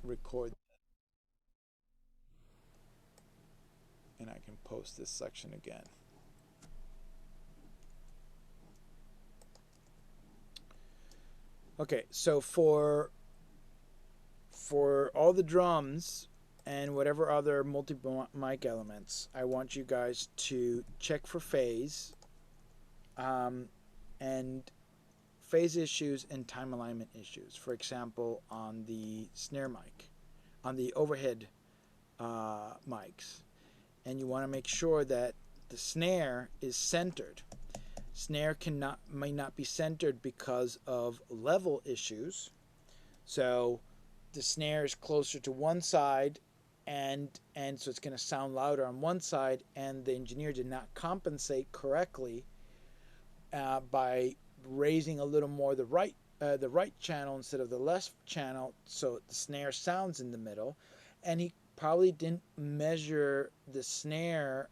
record and I can post this section again. Okay, so for all the drums and whatever other multi-mic elements, I want you guys to check for phase and phase issues and time alignment issues. For example, on the snare mic, on the overhead mics, and you want to make sure that the snare is centered. Snare may not be centered because of level issues. So the snare is closer to one side, and so it's going to sound louder on one side, and the engineer did not compensate correctly by raising a little more the right channel instead of the left channel, so the snare sounds in the middle, and he probably didn't measure the snare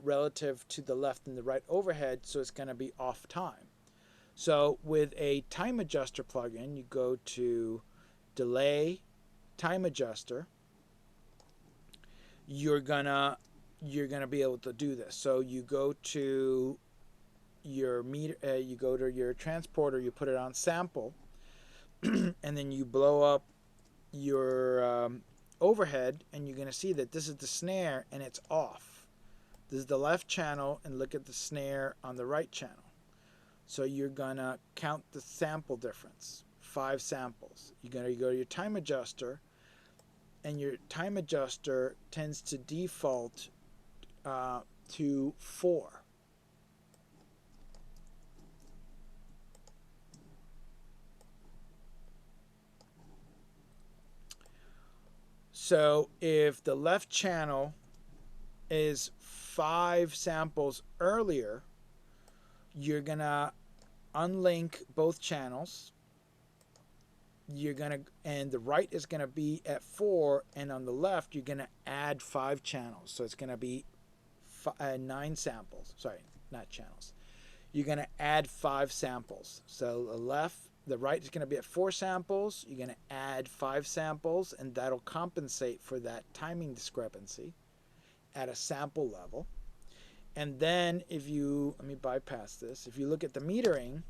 relative to the left and the right overhead, so it's going to be off time. So with a time adjuster plugin, you go to delay time adjuster. You're gonna be able to do this. So you go to your meter, you go to your transporter, you put it on sample, and then you blow up your overhead, and you're going to see that this is the snare and it's off. This is the left channel, and look at the snare on the right channel. So you're going to count the sample difference, 5 samples. You're going to go to your time adjuster, and your time adjuster tends to default to 4. So if the left channel is 5 samples earlier, you're going to unlink both channels. And the right is going to be at 4, and on the left you're going to add 5 channels. So it's going to be 9 samples. Sorry, not channels. You're going to add 5 samples. So the right is going to be at 4 samples. You're going to add 5 samples, and that'll compensate for that timing discrepancy at a sample level. And then let me bypass this. If you look at the metering,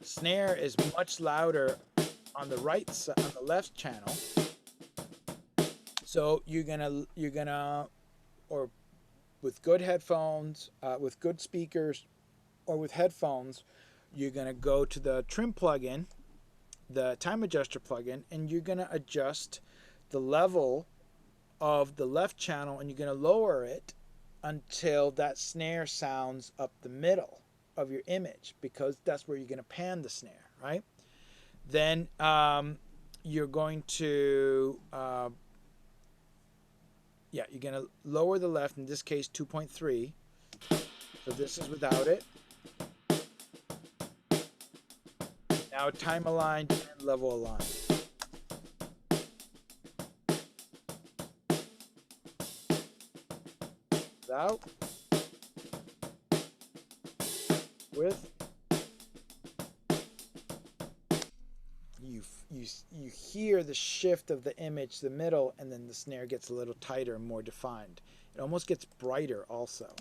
snare is much louder on the left channel. So you're gonna, or with good headphones, with good speakers, or with headphones, you're gonna go to the trim plugin, the time adjuster plugin, and you're gonna adjust the level of the left channel, and you're gonna lower it until that snare sounds up the middle of your image, because that's where you're gonna pan the snare, right? Then you're going to you're going to lower the left, in this case 2.3. So this is without it. Now time aligned and level aligned. Without. With. You hear the shift of the image, the middle, and then the snare gets a little tighter and more defined. It almost gets brighter also.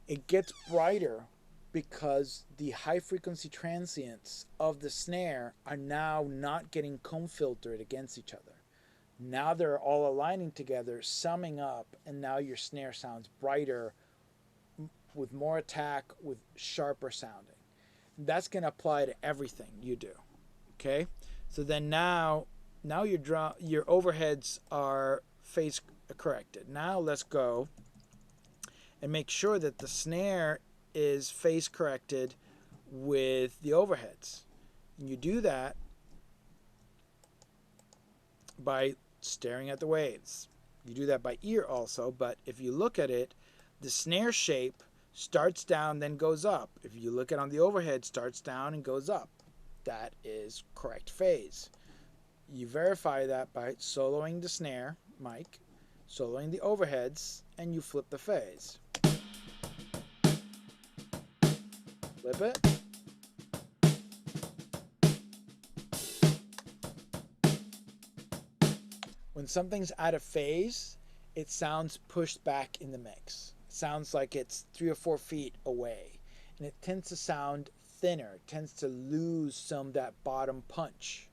It gets brighter because the high frequency transients of the snare are now not getting comb filtered against each other. Now they're all aligning together, summing up, and now your snare sounds brighter, with more attack, with sharper sounding. That's going to apply to everything you do. Okay? So then now your overheads are phase corrected. Now let's go and make sure that the snare is phase corrected with the overheads. And you do that by staring at the waves. You do that by ear also, but if you look at it, the snare shape starts down, then goes up. If you look at on the overhead, starts down and goes up. That is correct phase. You verify that by soloing the snare mic, soloing the overheads, and you flip the phase. Flip it. When something's out of phase, it sounds pushed back in the mix. It sounds like it's 3 or 4 feet away. And it tends to sound thinner. It tends to lose some of that bottom punch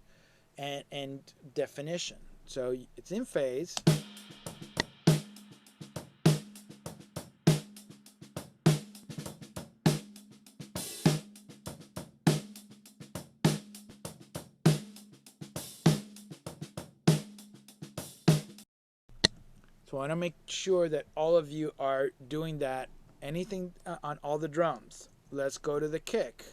and definition. So it's in phase. So I want to make sure that all of you are doing that. Anything on all the drums. Let's go to the kick.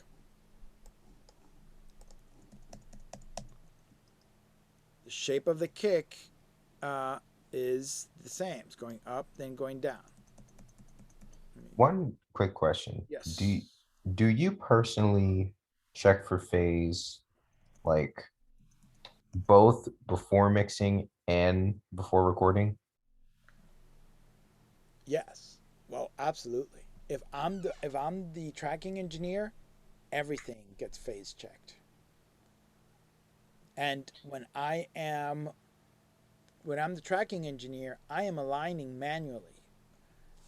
The shape of the kick is the same. It's going up, then going down. One quick question. Yes. Do you personally check for phase like both before mixing and before recording? Yes. Well, absolutely. If I'm the tracking engineer, everything gets phase checked. And when I'm the tracking engineer, I am aligning manually,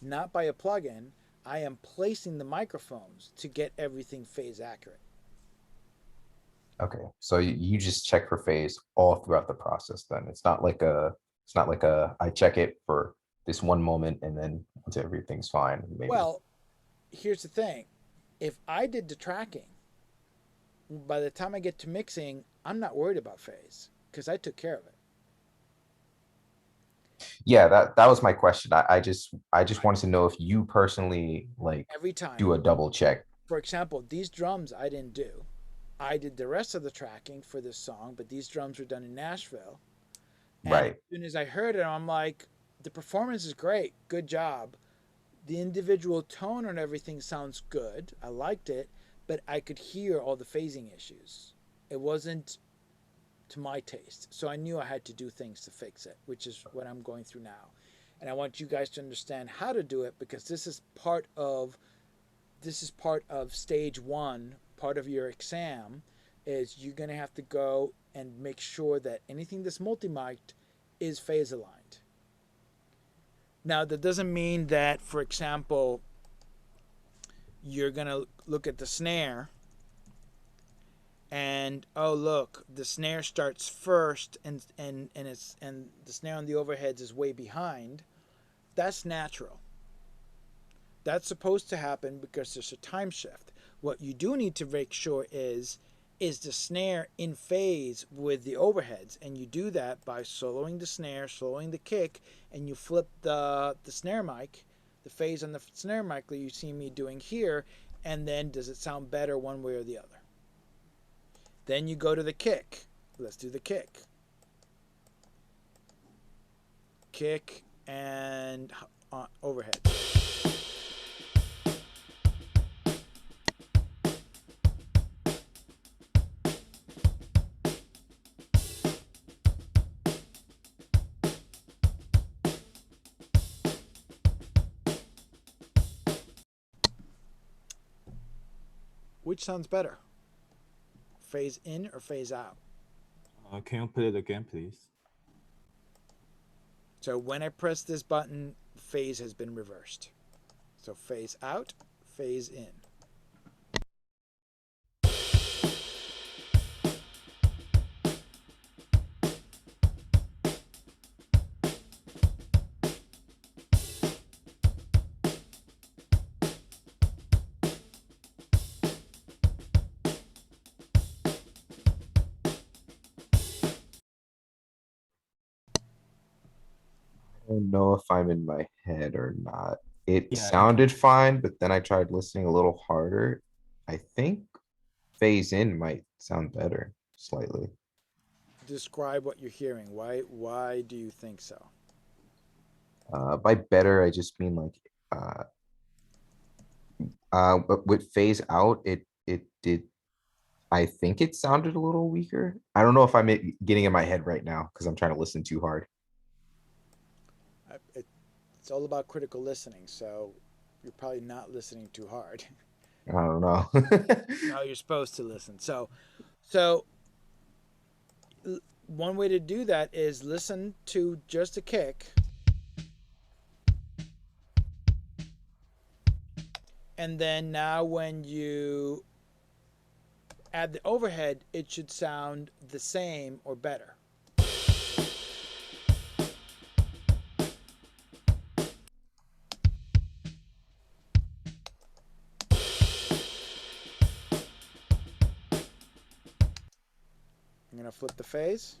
not by a plugin. I am placing the microphones to get everything phase accurate. Okay, so you just check for phase all throughout the process then. It's not like a I check it for this one moment and then once everything's fine, maybe. Well, here's the thing. If I did the tracking, by the time I get to mixing, I'm not worried about phase because I took care of it. Yeah, that was my question. I just wanted to know if you personally like Every time. do a double check. For example, these drums I didn't do. I did the rest of the tracking for this song, but these drums were done in Nashville. And as Right. soon as I heard it, I'm like, the performance is great. Good job. The individual tone and everything sounds good. I liked it, but I could hear all the phasing issues. It wasn't to my taste. So I knew I had to do things to fix it, which is what I'm going through now. And I want you guys to understand how to do it because this is part of stage one, part of your exam is you're going to have to go and make sure that anything that's multi-mic'd is phase aligned. Now, that doesn't mean that, for example, you're going to look at the snare and oh look, the snare starts first and the snare on the overheads is way behind. That's natural. That's supposed to happen because there's a time shift. What you do need to make sure is the snare in phase with the overheads, and you do that by soloing the snare, soloing the kick, and you flip the snare mic, the phase on the snare mic that you see me doing here, and then does it sound better one way or the other? Then you go to the kick. Let's do the kick. Kick and overhead. Which sounds better? Phase in or phase out? Can you play it again, please? So when I press this button, phase has been reversed. So phase out, phase in. I don't know if I'm in my head or not. It Yeah, sounded fine, but then I tried listening a little harder. I think phase in might sound better slightly. Describe what you're hearing. Why do you think so? By better, I just mean like uh But with phase out, it did. I think it sounded a little weaker. I don't know if I'm getting in my head right now because I'm trying to listen too hard. It's all about critical listening, so you're probably not listening too hard. I don't know. How you're supposed to listen. So one way to do that is listen to just a kick, and then now when you add the overhead, it should sound the same or better. I'm going to flip the phase.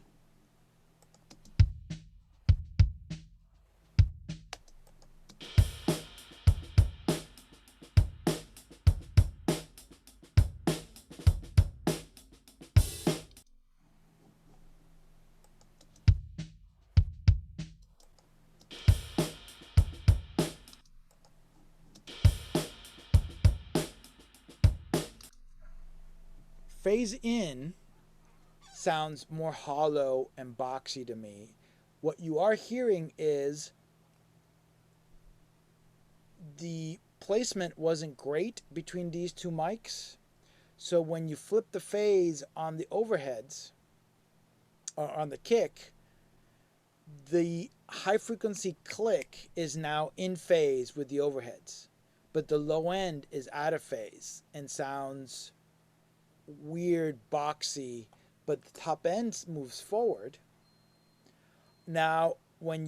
Phase in sounds more hollow and boxy to me. What you are hearing is the placement wasn't great between these two mics. So when you flip the phase on the overheads or on the kick, the high frequency click is now in phase with the overheads, but the low end is out of phase and sounds weird, boxy, but the top end moves forward. Now, when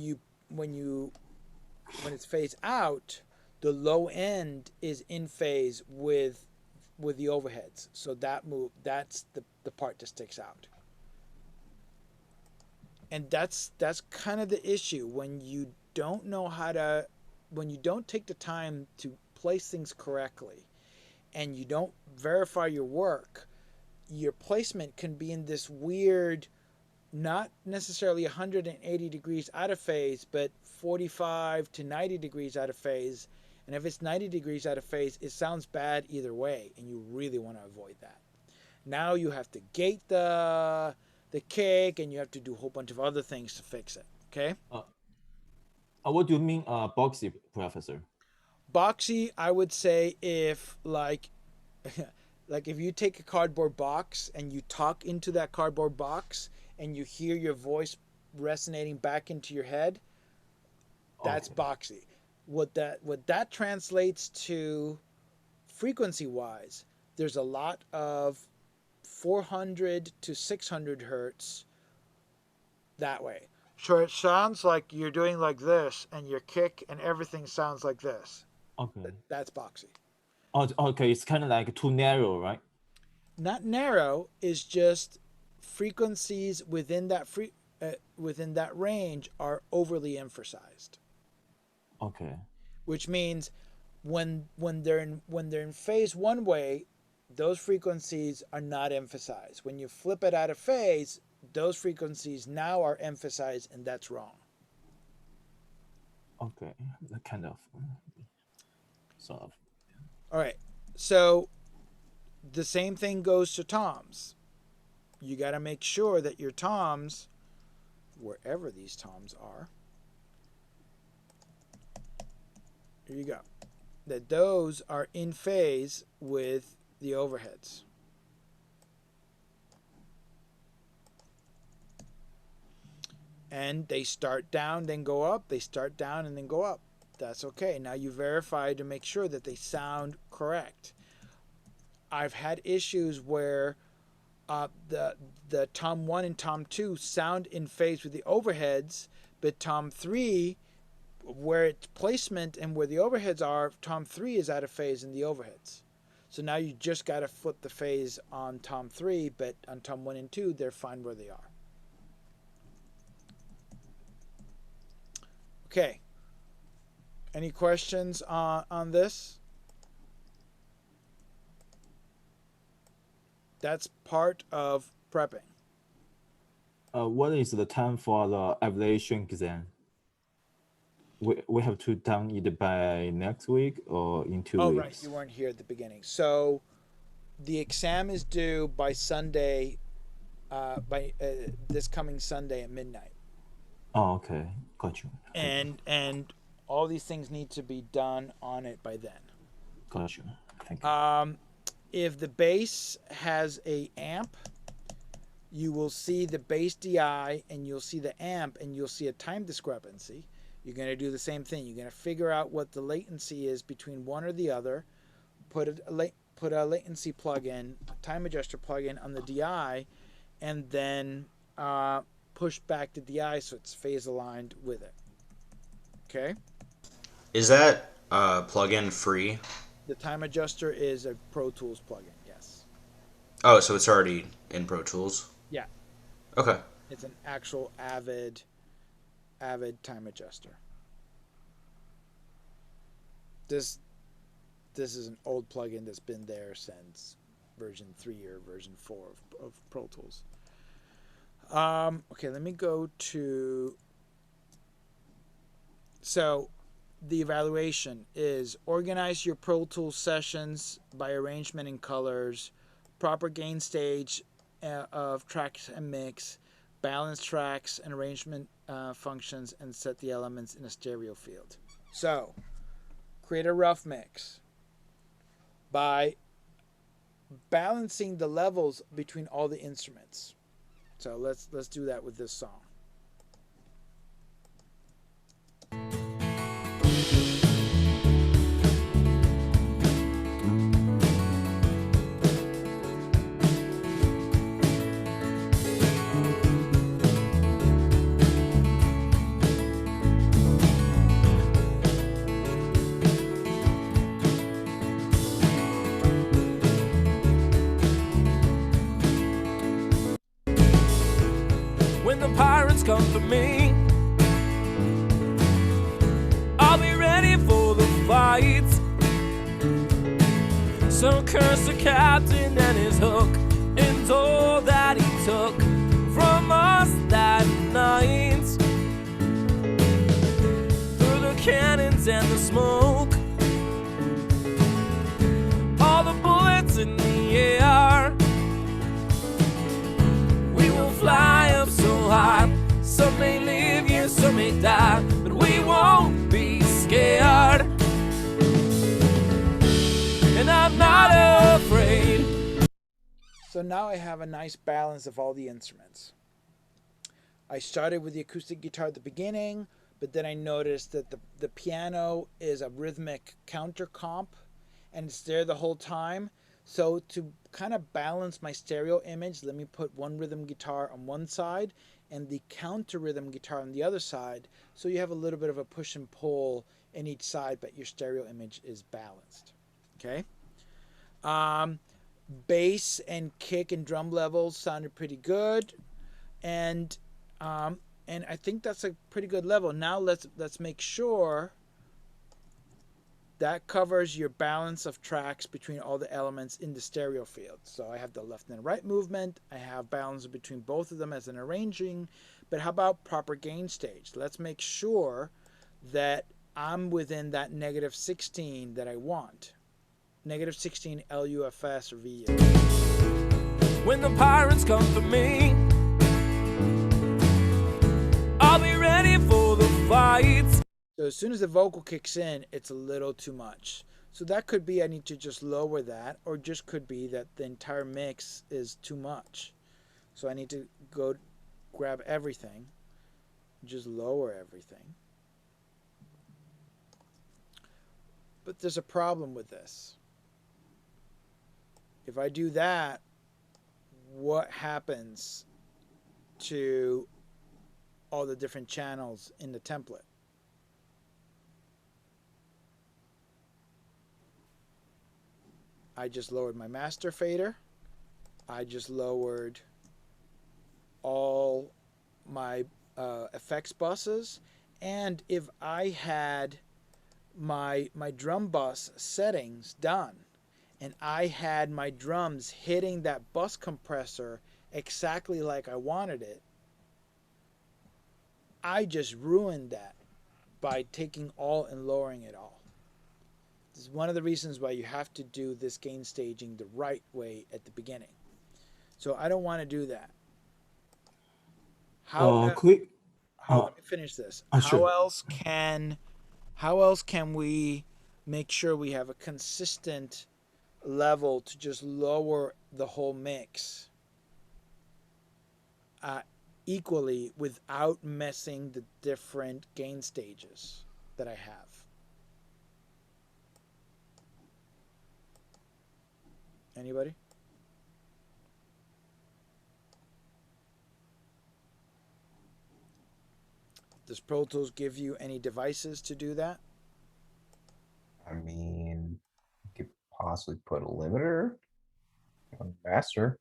it's phased out, the low end is in phase with the overheads. So that's the part that sticks out. And that's kind of the issue when you don't know when you don't take the time to place things correctly and you don't verify your work, your placement can be in this weird, not necessarily 180 degrees out of phase, but 45 to 90 degrees out of phase. And if it's 90 degrees out of phase, it sounds bad either way, and you really want to avoid that. Now you have to gate the kick, and you have to do a whole bunch of other things to fix it. Okay? What do you mean, boxy, Professor? Boxy, I would say if like if you take a cardboard box and you talk into that cardboard box and you hear your voice resonating back into your head, that's Okay. boxy. What that translates to frequency wise, there's a lot of 400 to 600 hertz that way. So it sounds like you're doing like this, and your kick and everything sounds like this. Okay. That's boxy. Oh, okay. It's kind of like too narrow, right? Not narrow is just frequencies within that range are overly emphasized, Okay. which means when they're in phase one way, those frequencies are not emphasized. When you flip it out of phase, those frequencies now are emphasized, and that's wrong. Okay. That kind of sort of. All right. So the same thing goes to toms. You got to make sure that your toms, wherever these toms are, here you go, that those are in phase with the overheads. And they start down, then go up. They start down and then go up. That's okay. Now you verify to make sure that they sound correct. I've had issues where the tom 1 and tom 2 sound in phase with the overheads, but tom 3, where its placement and where the overheads are, tom 3 is out of phase in the overheads. So now you just got to flip the phase on tom 3, but on tom 1 and 2, they're fine where they are. Okay. Any questions on this? That's part of prepping. What is the time for the evaluation exam? we have to done it by next week or in 2 Oh, weeks. right. You weren't here at the beginning. So the exam is due by Sunday, by this coming Sunday at midnight. Oh, okay, got you. And all these things need to be done on it by then. Got you. Thank you. If the base has a amp, you will see the base DI and you'll see the amp and you'll see a time discrepancy. You're going to do the same thing. You're going to figure out what the latency is between one or the other, put a latency plugin, time adjuster plugin on the DI, and then push back the DI so it's phase aligned with it. Okay? Is that plugin free? The time adjuster is a Pro Tools plugin, yes. Oh, so it's already in Pro Tools? Yeah. Okay. It's an actual Avid time adjuster. This is an old plugin that's been there since version 3 or version 4 of Pro Tools. Okay, let me go to... So the evaluation is organize your Pro Tools sessions by arrangement and colors, proper gain stage of tracks and mix, balance tracks and arrangement functions, and set the elements in a stereo field. So create a rough mix by balancing the levels between all the instruments. So let's do that with this song. When the pirates come for me, I'll be ready for the fight. So curse the captain and his hook and all that he took from us that night. Through the cannons and the smoke, all the bullets in the air, we will fly up so high. Some may live here, some may die, but we won't be scared. And I'm not afraid. So now I have a nice balance of all the instruments. I started with the acoustic guitar at the beginning, but then I noticed that the piano is a rhythmic counter comp, and it's there the whole time. So to kind of balance my stereo image, let me put one rhythm guitar on one side and the counter rhythm guitar on the other side. So you have a little bit of a push and pull in each side, but your stereo image is balanced. Okay. Bass and kick and drum levels sounded pretty good. And I think that's a pretty good level. Now let's make sure that covers your balance of tracks between all the elements in the stereo field. So I have the left and right movement. I have balance between both of them as an arranging. But how about proper gain stage? Let's make sure that I'm within that -16 that I want. -16 LUFS or VU. When the pirates come for me, I'll be ready for the fight. So as soon as the vocal kicks in, it's a little too much. So that could be I need to just lower that, or just could be that the entire mix is too much. So I need to go grab everything, just lower everything. But there's a problem with this. If I do that, what happens to all the different channels in the template? I just lowered my master fader. I just lowered all my effects buses. And if I had my drum bus settings done, and I had my drums hitting that bus compressor exactly like I wanted it, I just ruined that. by taking all and lowering it all. This is one of the reasons why you have to do this gain staging the right way at the beginning. So I don't want to do that. Quick. Let me finish this. Sure. How else can we make sure we have a consistent level to just lower the whole mix equally without messing the different gain stages that I have? Anybody? Does Pro Tools give you any devices to do that? I mean, you could possibly put a limiter on master.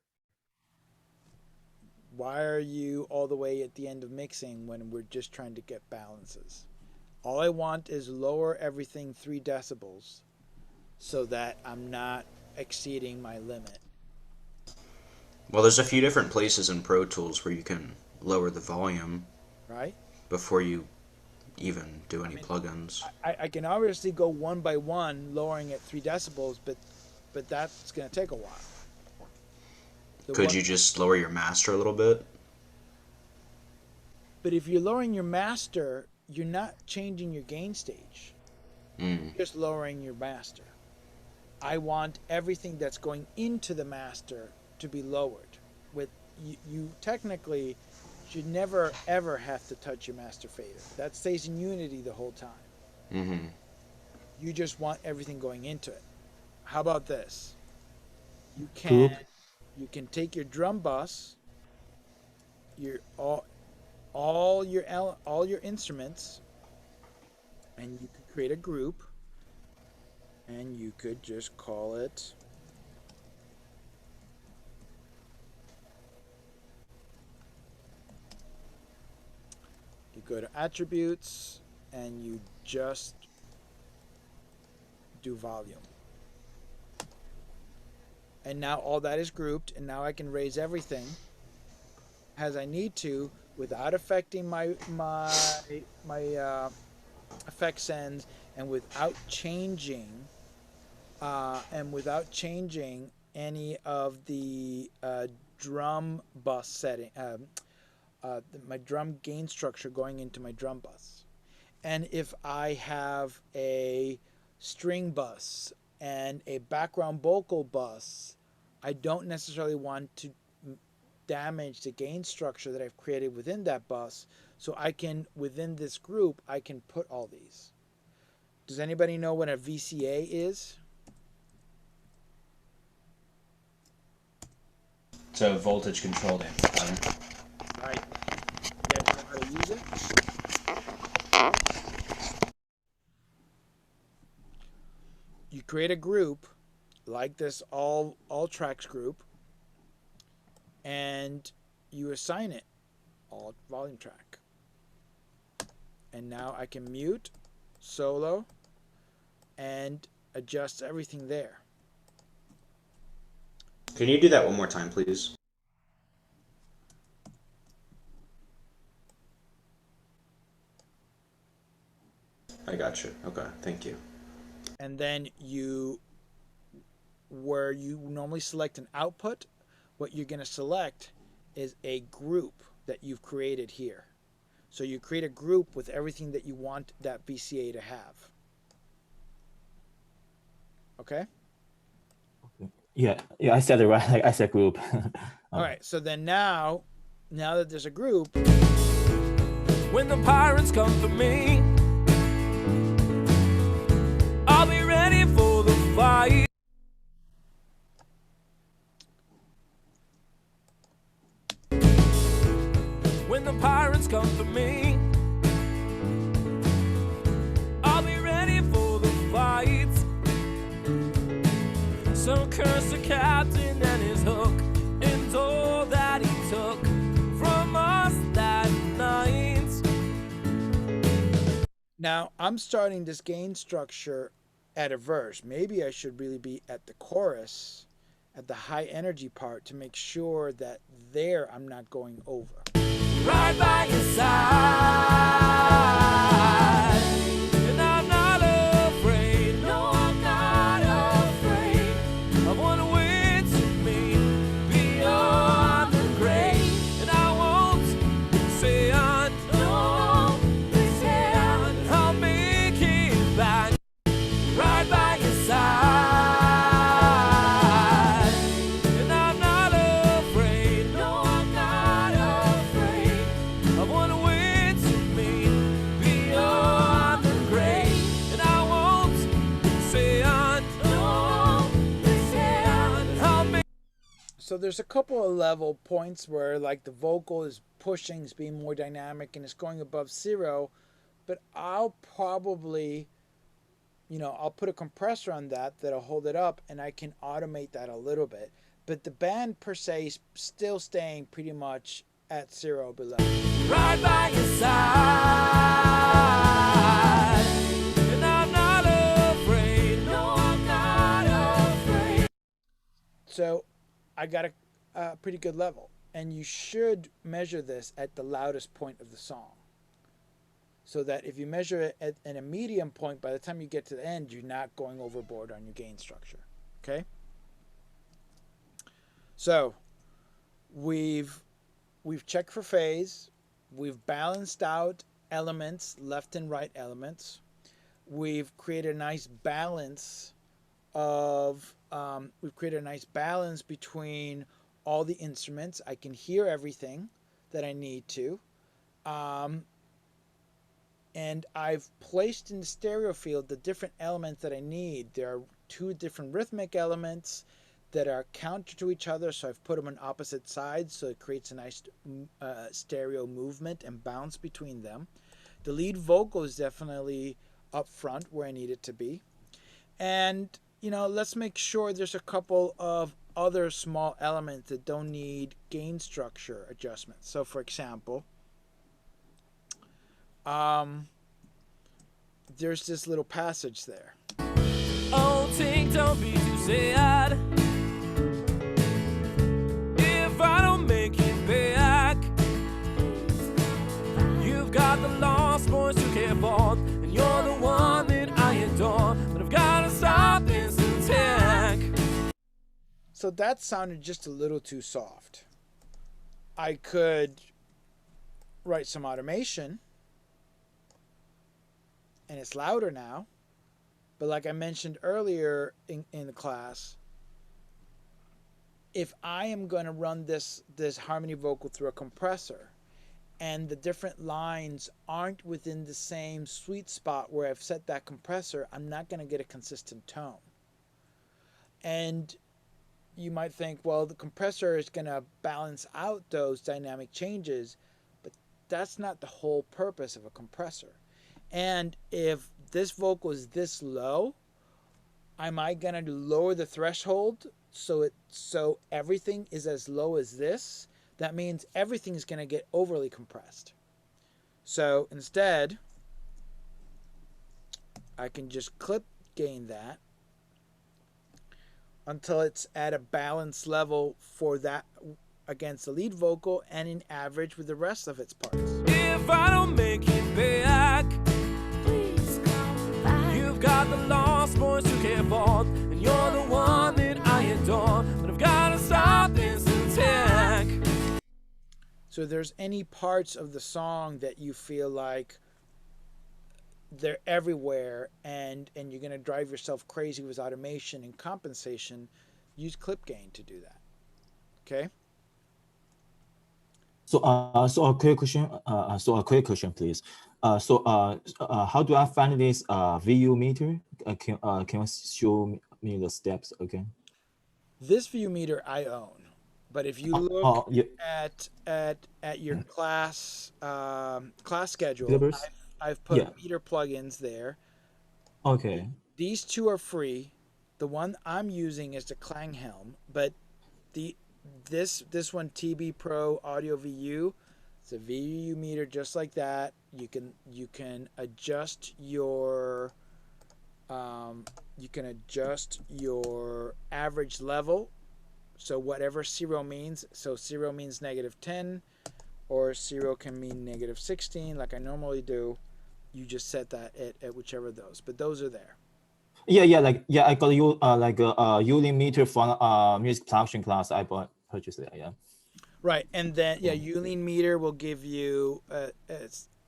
Why are you all the way at the end of mixing when we're just trying to get balances? All I want is lower everything 3 decibels so that I'm not exceeding my limit. Well, there's a few different places in Pro Tools where you can lower the volume, Right? before you even do any plugins. I can obviously go one by one lowering it 3 decibels, but that's going to take a while. Could you just lower your master a little bit? But if you're lowering your master, you're not changing your gain stage. You're just lowering your master. I want everything that's going into the master to be lowered. With you technically should never ever have to touch your master fader. That stays in unity the whole time. You just want everything going into it. How about this? You can take your drum bus, all your instruments, and you could create a group, and you could just call it you go to attributes and you just do volume. And now all that is grouped, and now I can raise everything as I need to without affecting my effect sends, and without changing any of the drum bus setting, my drum gain structure going into my drum bus. And if I have a string bus and a background vocal bus, I don't necessarily want to damage the gain structure that I've created within that bus. So I can, within this group, I can put all these. Does anybody know what a VCA is? It's a voltage controlled amplifier. Right. You guys know how to use it? You create a group like this all tracks group, and you assign it all volume track. And now I can mute, solo, and adjust everything there. Can you do that one more time, please? I got you. Okay, thank you. And then where you normally select an output, what you're going to select is a group that you've created here. So you create a group with everything that you want that VCA to have. Okay? Yeah, I said it right. I said group. All right, so then now that there's a group, When the pirates come for me, I'll be ready for the fight. When the pirates come for me, I'll be ready for the fight. So curse the captain and his hook, and all that he took from us that night. now I'm starting this gain structure at a verse. Maybe I should really be at the chorus, at the high energy part, to make sure that there I'm not going over. Right by your side. So there's a couple of level points where like the vocal is pushing, is being more dynamic, and it's going above 0. But I'll probably, I'll put a compressor on that that'll hold it up, and I can automate that a little bit. But the band per se is still staying pretty much at 0 below. Right by your side. And I'm not afraid. No, I'm not afraid. So I got a pretty good level. And you should measure this at the loudest point of the song. So that if you measure it at a medium point, by the time you get to the end, you're not going overboard on your gain structure. Okay? So we've checked for phase. We've balanced out elements, left and right elements. We've created a nice balance between all the instruments. I can hear everything that I need to. And I've placed in the stereo field the different elements that I need. There are 2 different rhythmic elements that are counter to each other, so I've put them on opposite sides, so it creates a nice stereo movement and bounce between them. The lead vocal is definitely up front where I need it to be. And, let's make sure there's a couple of other small elements that don't need gain structure adjustments. So, for example, there's this little passage there. Oh, Tink, don't be too sad. If I don't make it back, you've got the lost boys to care for, and you're the one that I adore. But I've gotta stop this attack. So that sounded just a little too soft. I could write some automation, and it's louder now. But like I mentioned earlier in the class, if I am going to run this harmony vocal through a compressor, and the different lines aren't within the same sweet spot where I've set that compressor, I'm not going to get a consistent tone. And you might think, well, the compressor is going to balance out those dynamic changes, but that's not the whole purpose of a compressor. And if this vocal is this low, am I going to lower the threshold so everything is as low as this? That means everything is going to get overly compressed. So instead, I can just clip gain that until it's at a balanced level for that against the lead vocal and in average with the rest of its parts. If I don't make it back, please come back. You've got the lost boys to care for, and you're the one that I adore. But I've gotta stop this attack. So if there's any parts of the song that you feel like they're everywhere and you're going to drive yourself crazy with automation and compensation, use clip gain to do that. Okay? So a quick question, please. How do I find this VU meter? Can you show me the steps again? This VU meter I own. But if you look at your class schedule, I've put meter plugins there. Okay. These 2 are free. The one I'm using is the Klanghelm, but this one, TB Pro Audio VU, it's a VU meter just like that. You can adjust your average level. So whatever 0 means, so 0 means -10, or 0 can mean -16, like I normally do. You just set that at whichever of those, but those are there. I got you like a Yulin meter from music production class. I purchased it. Yeah. Right, and then Yulin meter will give you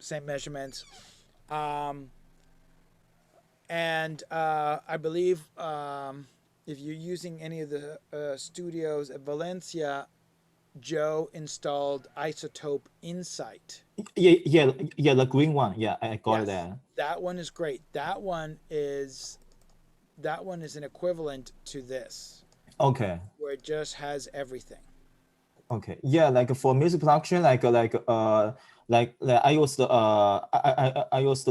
same measurements, and I believe. If you're using any of the studios at Valencia, Joe installed Isotope Insight. Yeah, the green one. Yeah, I got it there. That one is great. That one is an equivalent to this. Okay. where it just has everything. Okay. Yeah, like for music production, like I use I use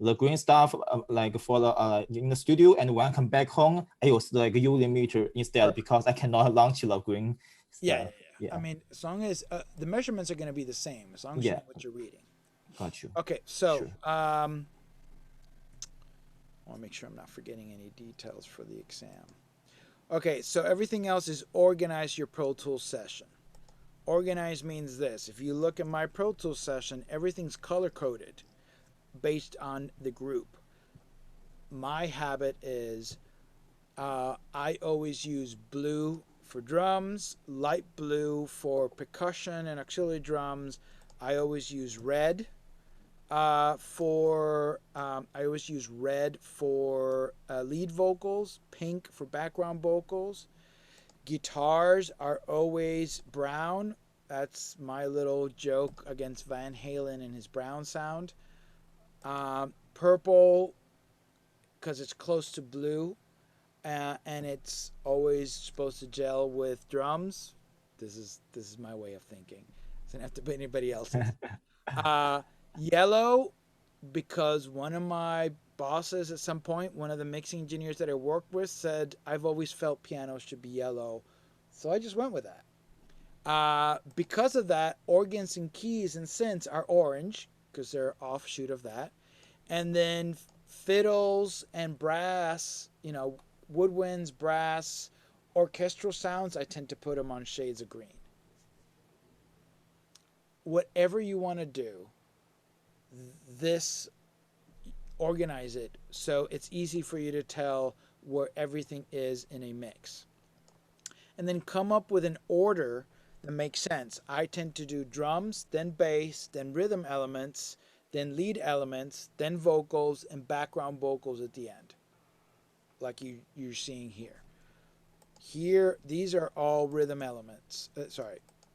the green stuff like for the in the studio, and when I come back home, I use like Umeter instead because I cannot launch the green Yeah, stuff. I mean, as long as the measurements are going to be the same, as long as you Yeah. know what you're reading. Got you. Okay, so Sure. I want to make sure I'm not forgetting any details for the exam. Okay, so everything else is organize your Pro Tools session. Organize means this. If you look at my Pro Tools session, everything's color coded based on the group. My habit is I always use blue for drums, light blue for percussion and auxiliary drums. I always use red I always use red for lead vocals, pink for background vocals. Guitars are always brown. That's my little joke against Van Halen and his brown sound. Purple, because it's close to blue, and it's always supposed to gel with drums. This is my way of thinking. It doesn't have to be anybody else's. Yellow, because one of my bosses at some point, one of the mixing engineers that I worked with, said I've always felt pianos should be yellow, so I just went with that. Because of that, organs and keys and synths are orange because they're offshoot of that, and then fiddles and brass, woodwinds, brass, orchestral sounds, I tend to put them on shades of green. Whatever you want to do, this organize it so it's easy for you to tell where everything is in a mix, and then come up with an order that makes sense. I tend to do drums, then bass, then rhythm elements, then lead elements, then vocals, and background vocals at the end, like you're seeing here. These are all rhythm elements.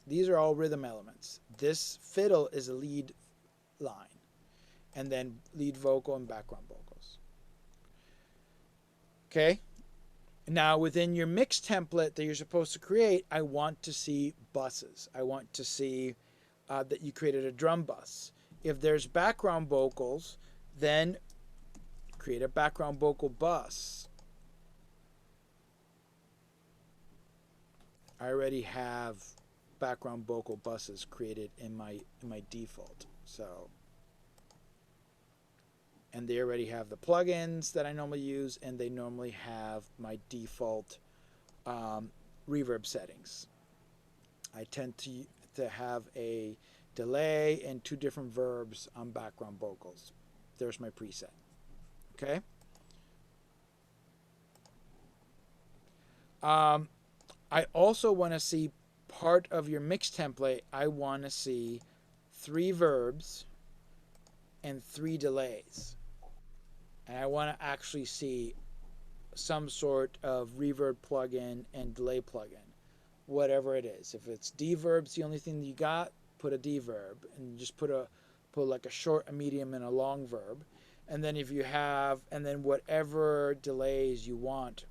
These are all rhythm elements. This fiddle is a lead line, and then lead vocal and background vocals. Okay? Now, within your mix template that you're supposed to create, I want to see buses. I want to see that you created a drum bus. If there's background vocals, then create a background vocal bus. I already have background vocal buses created in my default. So, and they already have the plugins that I normally use, and they normally have my default reverb settings. I tend to have a delay and 2 different verbs on background vocals. There's my preset. Okay. I also want to see part of your mix template. I want to see 3 verbs and 3 delays. And I want to actually see some sort of reverb plugin and delay plugin, whatever it is. If it's deverb's the only thing you got, put a deverb, and just put like a short, a medium, and a long verb. And then if you have, and then whatever delays you want,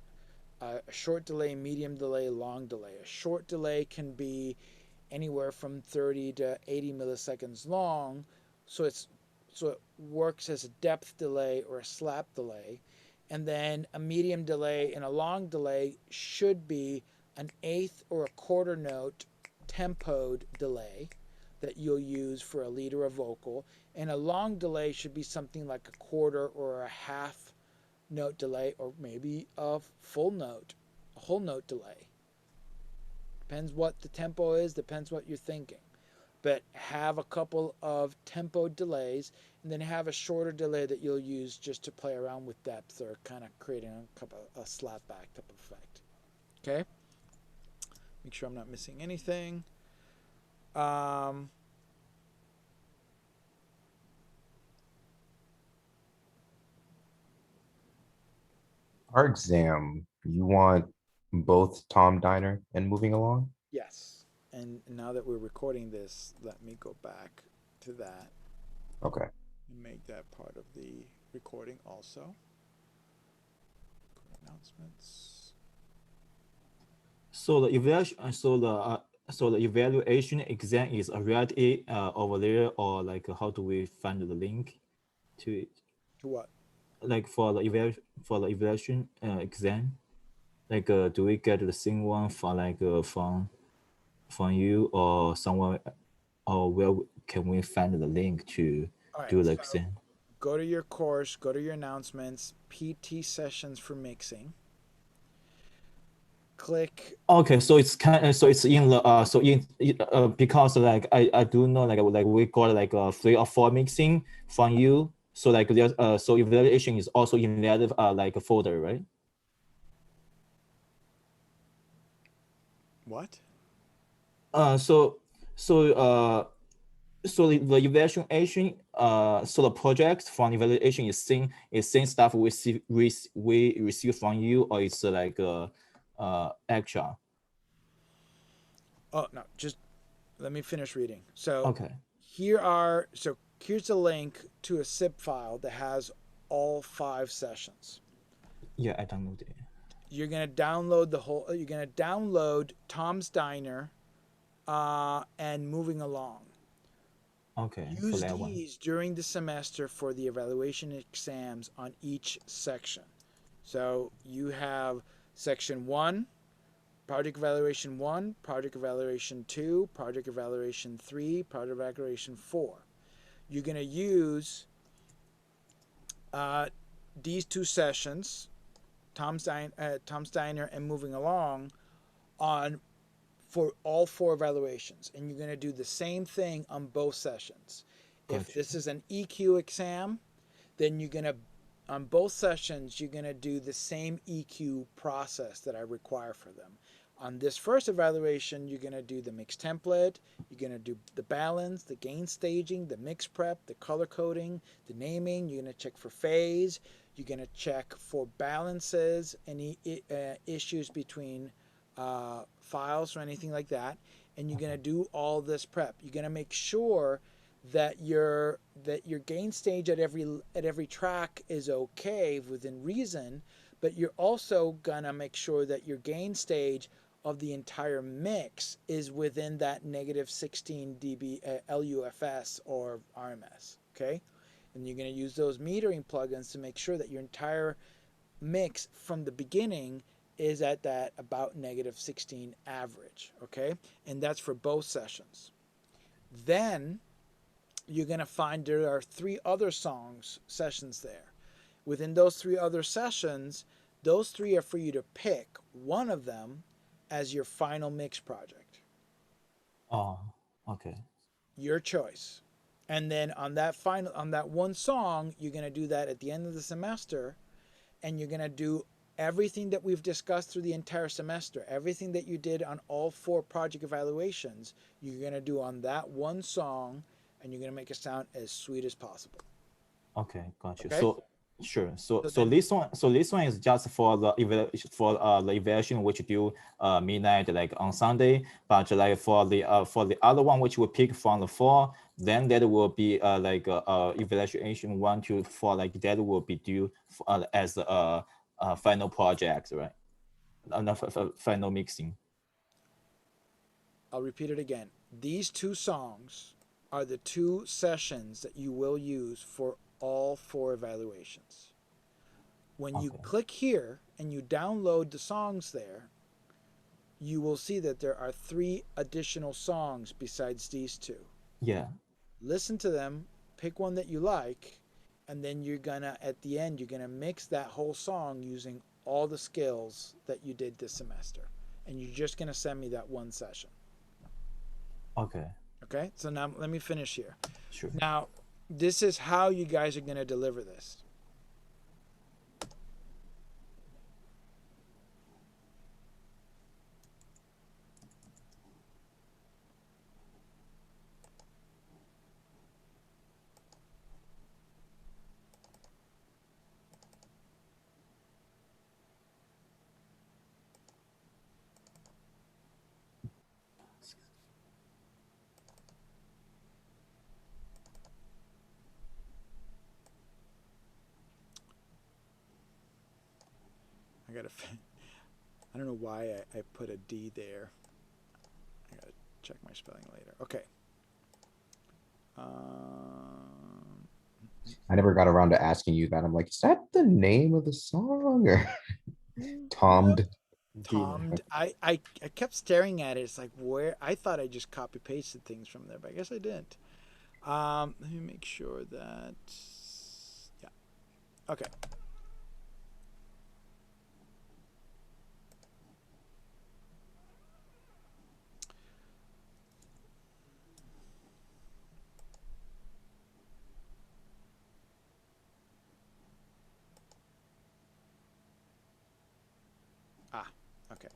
a short delay, medium delay, long delay. A short delay can be anywhere from 30 to 80 milliseconds long, so it works as a depth delay or a slap delay. And then a medium delay and a long delay should be an eighth or a quarter note tempoed delay that you'll use for a lead or a vocal. And a long delay should be something like a quarter or a half note delay, or maybe a full note, a whole note delay. Depends what the tempo is, depends what you're thinking. But have a couple of tempo delays, and then have a shorter delay that you'll use just to play around with depth or kind of creating a slap back type of effect. Okay? Make sure I'm not missing anything. Our exam, you want both Tom Diner and Moving Along? Yes. And now that we're recording this, let me go back to that Okay. and make that part of the recording also. Announcements. So the evaluation, so the evaluation exam is already over there, or like how do we find the link to it? To what? Like for the evaluation exam, like do we get the same one from like from you or someone, or where can we find the link to All right. do the So exam? go to your course, go to your announcements, PT sessions for mixing. Click. Okay, so it's kind of, so it's in the because like I do know like we got like 3 or 4 mixing from you, so like there's so evaluation is also in that like a folder, right? What? So so so the evaluation so the project from evaluation is same stuff we receive from you, or it's like extra? Oh no, just let me finish reading. So Okay. here's a link to a zip file that has all 5 sessions. Yeah, I downloaded it. You're gonna download you're gonna download Tom's Diner and Moving Along. Okay, for Use that one. these during the semester for the evaluation exams on each section. So you have section 1, project evaluation 1, project evaluation 2, project evaluation 3, project evaluation 4. You're going to use these 2 sessions, Tom's Diner and Moving Along, on for all 4 evaluations, and you're going to do the same thing on both sessions. If Gotcha. this is an EQ exam, then you're going to, on both sessions, you're going to do the same EQ process that I require for them. On this first evaluation, you're going to do the mix template, you're going to do the balance, the gain staging, the mix prep, the color coding, the naming, you're going to check for phase, you're going to check for balances, any issues between files or anything like that, and you're going to do all this prep. You're going to make sure that your gain stage at every track is okay within reason, but you're also going to make sure that your gain stage of the entire mix is within that negative 16 dB LUFS or RMS, okay? And you're going to use those metering plugins to make sure that your entire mix from the beginning is at that about negative 16 average, okay? And that's for both sessions. Then you're going to find there are 3 other sessions there. Within those 3 other sessions, those 3 are for you to pick one of them as your final mix project. Oh, okay. Your choice. And then on that one song, you're going to do that at the end of the semester, and you're going to do everything that we've discussed through the entire semester, everything that you did on all 4 project evaluations, you're going to do on that one song, and you're going to make it sound as sweet as possible. Okay, got you. Okay? So sure. So then- this one is just for the evaluation which due midnight like on Sunday, but like for the other one which we pick from the 4, then that will be like evaluation 1 to 4, like that will be due as a final project, right? Final mixing. I'll repeat it again. These 2 songs are the 2 sessions that you will use for all 4 evaluations. When you click here and you download the songs there, you will see that there are 3 additional songs besides these 2. Yeah. Listen to them, pick one that you like, and then you're gonna, at the end, you're gonna mix that whole song using all the skills that you did this semester. And you're just gonna send me that one session. Okay. Okay, so now let me finish here. Sure. Now, this is how you guys are gonna deliver this. I gotta. I don't know why I put a D there. I gotta check my spelling later. Okay. I never got around to asking you that. I'm like, is that the name of the song or Tommed? Tom, I kept staring at it. It's like where I thought I just copy pasted things from there, but I guess I didn't. Let me make sure that yeah. Okay. Ah, okay.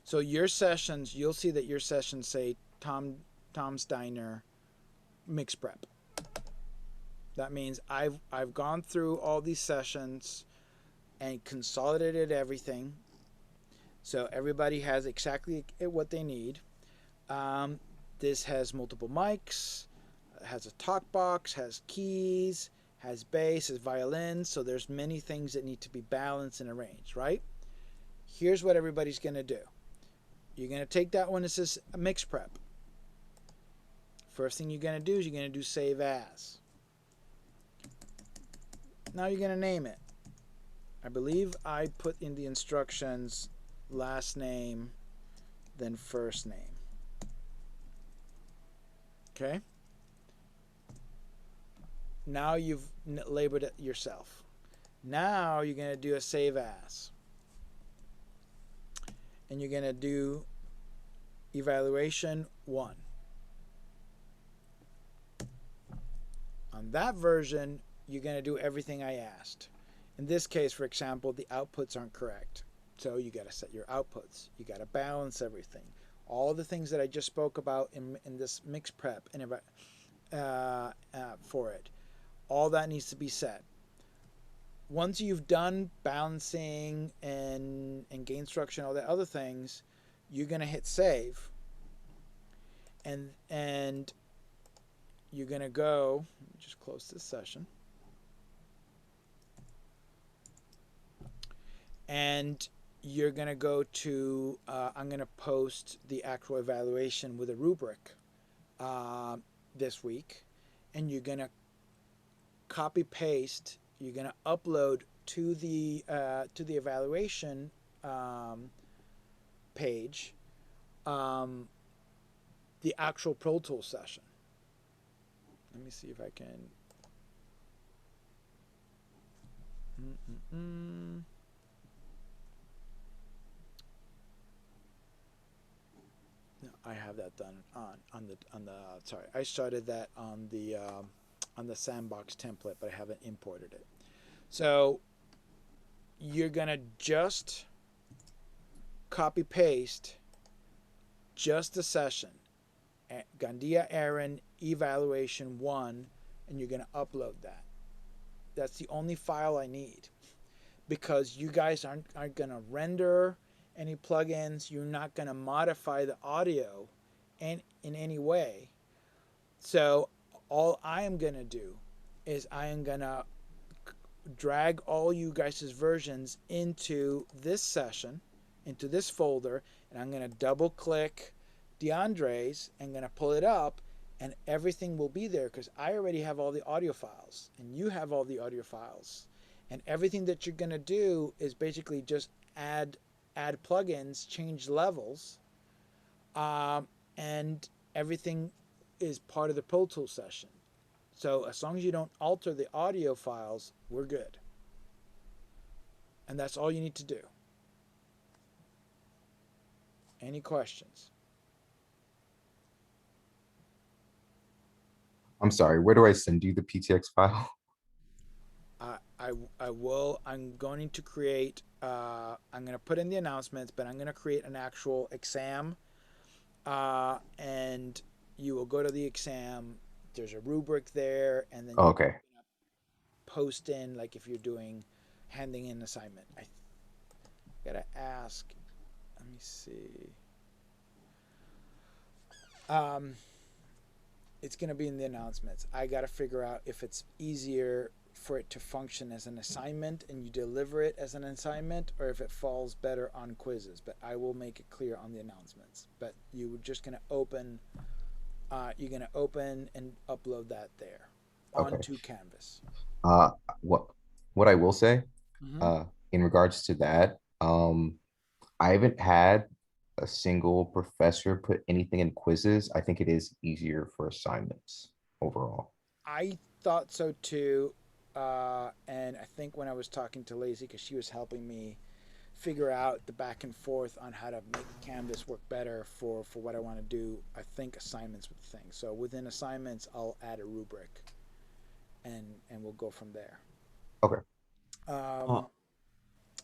So your sessions, you'll see that your sessions say Tom's Diner mix prep. That means I've gone through all these sessions and consolidated everything, so everybody has exactly what they need. This has multiple mics, has a talk box, has keys, has bass, has violins. So there's many things that need to be balanced and arranged, right? Here's what everybody's going to do. You're going to take that one that says mix prep. First thing you're going to do is you're going to do save as. Now you're going to name it. I believe I put in the instructions last name, then first name. Okay? Now you've labeled it yourself. Now you're going to do a save as. And you're going to do evaluation 1. On that version, you're going to do everything I asked. In this case, for example, the outputs aren't correct. So you got to set your outputs. You got to balance everything. All the things that I just spoke about in this mix prep and for it, all that needs to be set. Once you've done balancing and gain structure and all the other things, you're going to hit save. And you're going to go, let me just close this session. And you're going to go to, I'm going to post the actual evaluation with a rubric this week. And you're going to copy paste, you're going to upload to the evaluation page the actual Pro Tools session. Let me see if I can. No, I have that done on the. Sorry, I started that on the Sandbox template, but I haven't imported it. So you're gonna just copy paste just the session, Gandia Aaron evaluation 1, and you're gonna upload that. That's the only file I need, because you guys aren't gonna render any plugins. You're not gonna modify the audio in any way. So all I am gonna do is I am gonna drag all you guys' versions into this session, into this folder, and I'm gonna double click DeAndre's and gonna pull it up, and everything will be there because I already have all the audio files and you have all the audio files, and everything that you're gonna do is basically just add plugins, change levels, and everything is part of the Pro Tools session. So as long as you don't alter the audio files, we're good. And that's all you need to do. Any questions? I'm sorry, where do I send you the PTX file? I will. I'm going to create. I'm going to put in the announcements, but I'm going to create an actual exam, and you will go to the exam. There's a rubric there, and then Oh, okay. post in, like if you're handing in an assignment. I gotta ask. Let me see. It's going to be in the announcements. I got to figure out if it's easier for it to function as an assignment and you deliver it as an assignment, or if it falls better on quizzes. But I will make it clear on the announcements. But you're just going to open, and upload that there Okay. onto Canvas. Uh, what I will say, Mhm. in regards to that, I haven't had a single professor put anything in quizzes. I think it is easier for assignments overall. I thought so too. And I think when I was talking to Lazy, because she was helping me figure out the back and forth on how to make Canvas work better for what I want to do, I think assignments with the thing. So within assignments, I'll add a rubric, and we'll go from there. Okay.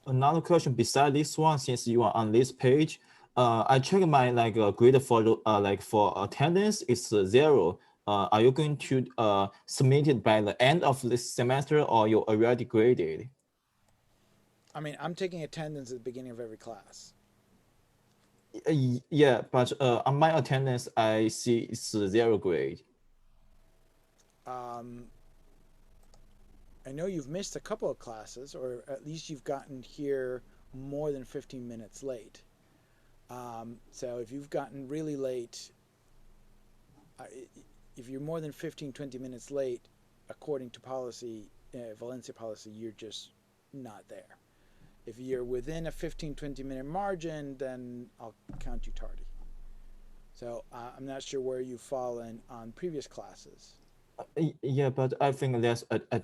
Another question beside this one, since you are on this page, I checked my grade for for attendance. It's 0. Are you going to submit it by the end of this semester, or you already graded? I mean, I'm taking attendance at the beginning of every class. Yeah, but on my attendance, I see it's 0 grade. I know you've missed a couple of classes, or at least you've gotten here more than 15 minutes late. So if you've gotten really late, if you're more than 15-20 minutes late, according to policy, Valencia policy, you're just not there. If you're within a 15-20 minute margin, then I'll count you tardy. So I'm not sure where you've fallen on previous classes. Yeah, but I think there's at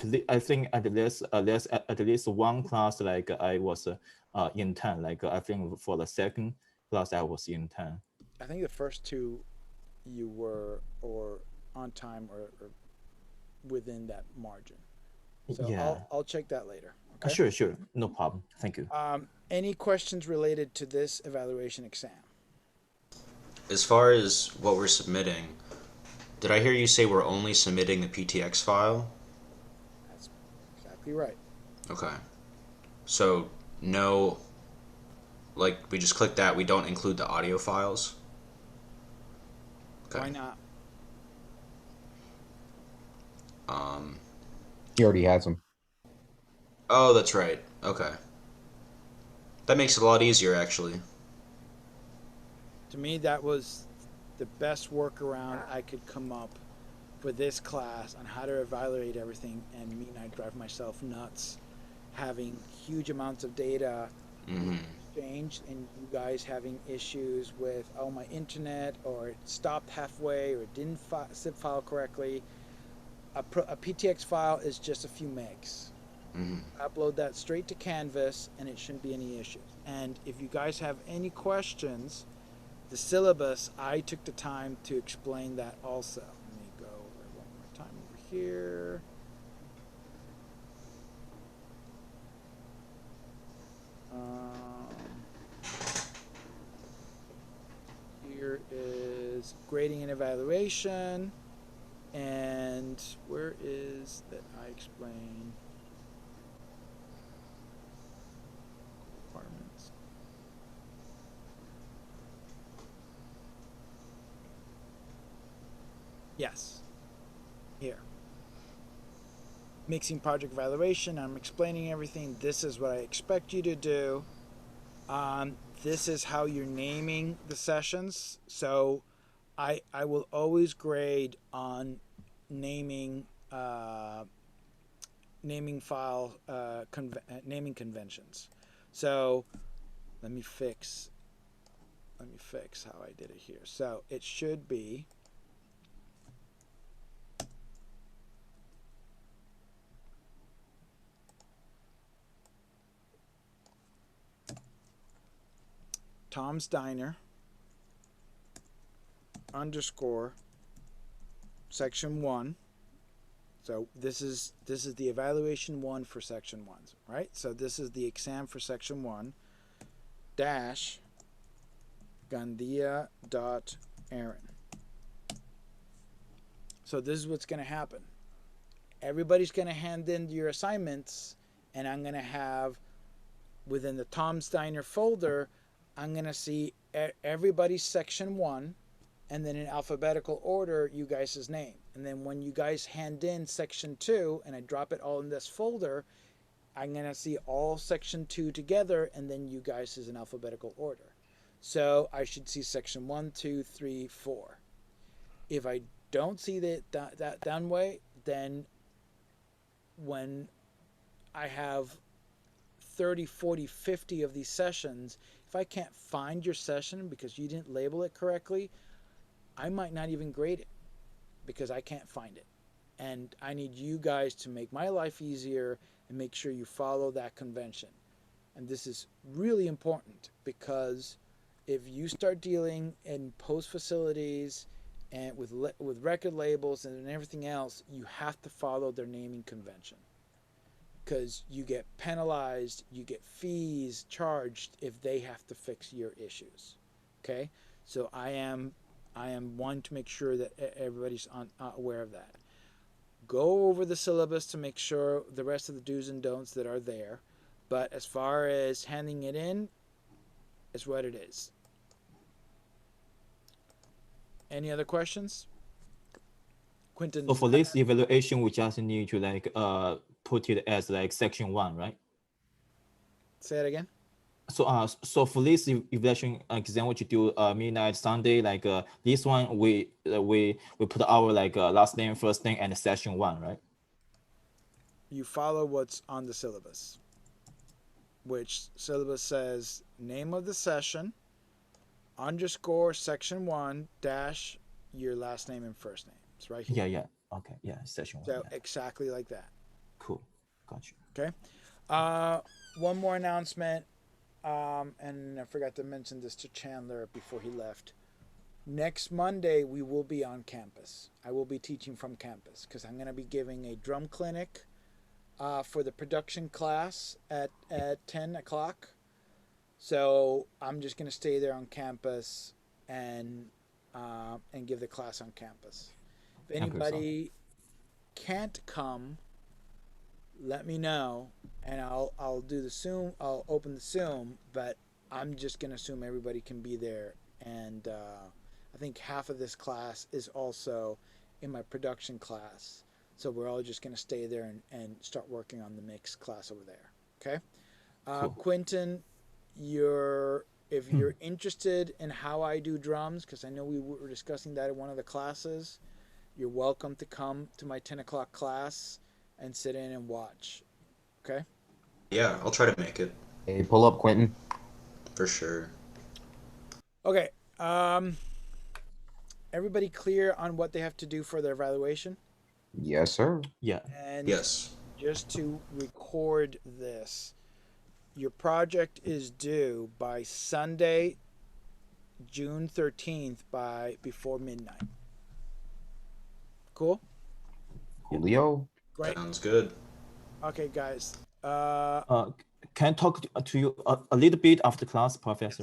least one class like I was in 10. Like I think for the second class I was in 10. I think the first two you were or on time or within that margin. So Yeah. I'll check that later. Okay. Sure, no problem. Thank you. Any questions related to this evaluation exam? As far as what we're submitting, did I hear you say we're only submitting the PTX file? That's exactly right. Okay. So, no, like, we just click that, we don't include the audio files? Okay. Why not? He already has them. Oh, that's right. Okay. That makes it a lot easier, actually. To me, that was the best workaround I could come up for this class on how to evaluate everything, and me and I drive myself nuts having huge amounts of data exchanged and you guys having issues with, oh, my internet, or it stopped halfway, or it didn't zip file correctly. A PTX file is just a few megs. Upload that straight to Canvas and it shouldn't be any issues. And if you guys have any questions, the syllabus, I took the time to explain that also. Let me go over one more time over here. Here is grading and evaluation. And where is that I explain requirements? Yes. Here. Mixing project evaluation. I'm explaining everything. This is what I expect you to do. This is how you're naming the sessions. So I will always grade on naming naming file naming conventions. So let me fix how I did it here. So it should be Tom's Diner _ section 1. So this is the evaluation 1 for section 1, right? So this is the exam for section 1 dash Gandia.Aaron. So this is what's going to happen. Everybody's going to hand in your assignments, and I'm going to have within the Tom's Diner folder, I'm going to see everybody's section 1 and then in alphabetical order, you guys' name. And then when you guys hand in section 2 and I drop it all in this folder, I'm going to see all section 2 together and then you guys is in alphabetical order. So I should see section 1, 2, 3, 4. If I don't see that down way, then when I have 30, 40, 50 of these sessions, if I can't find your session because you didn't label it correctly, I might not even grade it because I can't find it. And I need you guys to make my life easier and make sure you follow that convention. And this is really important because if you start dealing in post facilities and with record labels and everything else, you have to follow their naming convention because you get penalized, you get fees charged if they have to fix your issues. Okay, so I am one to make sure that everybody's aware of that. Go over the syllabus to make sure the rest of the do's and don'ts that are there. But as far as handing it in, it's what it is. Any other questions? Quentin. So for this evaluation, we just need to like put it as like section 1, right? Say it again. So for this evaluation exam, what you do midnight Sunday, like this one we put our like last name, first name, and session 1, right? You follow what's on the syllabus, which syllabus says name of the session _ section 1 - your last name and first name. It's right here. Yeah. Okay. Yeah. Session 1. So yeah. exactly like that. Cool. Gotcha. Okay. One more announcement. And I forgot to mention this to Chandler before he left. Next Monday, we will be on campus. I will be teaching from campus because I'm going to be giving a drum clinic for the production class at 10 o'clock. So I'm just going to stay there on campus and give the class on campus. If anybody can't come, let me know, and I'll do the Zoom. I'll open the Zoom, but I'm just gonna assume everybody can be there. And I think half of this class is also in my production class, so we're all just gonna stay there and start working on the mix class over there. Okay, Cool. Quentin, if you're interested in how I do drums, because I know we were discussing that in one of the classes, you're welcome to come to my 10 o'clock class and sit in and watch. Okay? Yeah, I'll try to make it Hey, pull up, Quentin. for sure. Okay. Everybody clear on what they have to do for their evaluation? Yes, sir. Yeah. And Yes. just to record this, your project is due by Sunday, June 13th before midnight. Cool? Julio. Great. Sounds good. Okay, guys. Can I talk to you a little bit after class, Professor?